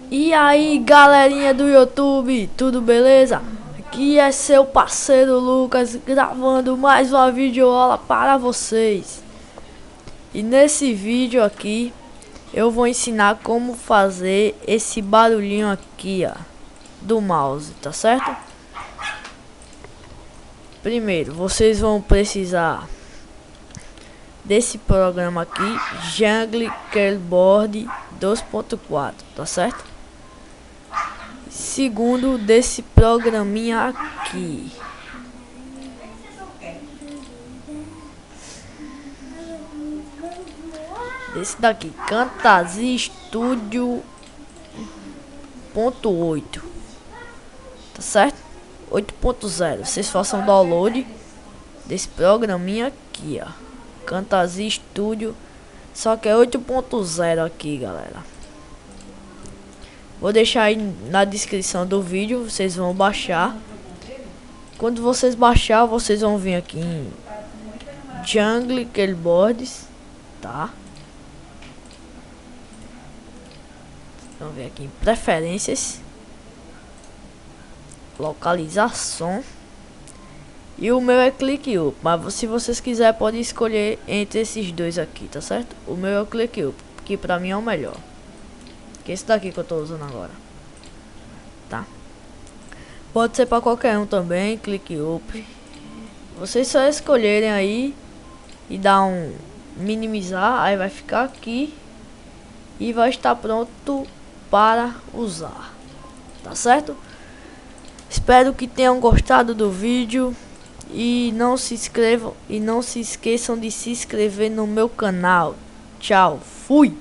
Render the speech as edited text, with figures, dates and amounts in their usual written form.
E aí, galerinha do YouTube, tudo beleza? Aqui é seu parceiro Lucas gravando mais uma videoaula para vocês. E nesse vídeo aqui eu vou ensinar como fazer esse barulhinho aqui, ó, do mouse, tá certo? Primeiro, vocês vão precisar desse programa aqui, Jungle Keyboard 2.4, tá certo? Segundo, desse programinha aqui. Esse daqui, Camtasia Studio 8, tá certo? 8.0. Vocês façam download desse programinha aqui, ó, Camtasia Studio, só que é 8.0 aqui, galera. Vou deixar aí na descrição do vídeo, vocês vão baixar. Quando vocês baixar, vocês vão vir aqui em Jungle Keyboards, tá? Vão vir aqui em preferências, localizar som, e o meu é Click Up, mas se vocês quiserem pode escolher entre esses dois aqui, tá certo? O meu é o Click Up, que pra mim é o melhor, que esse daqui que eu tô usando agora, tá? Pode ser pra qualquer um também, Click Up. Vocês só escolherem aí e dar um minimizar, aí vai ficar aqui e vai estar pronto para usar, tá certo? Espero que tenham gostado do vídeo e não se inscrevam e não se esqueçam de se inscrever no meu canal. Tchau, fui!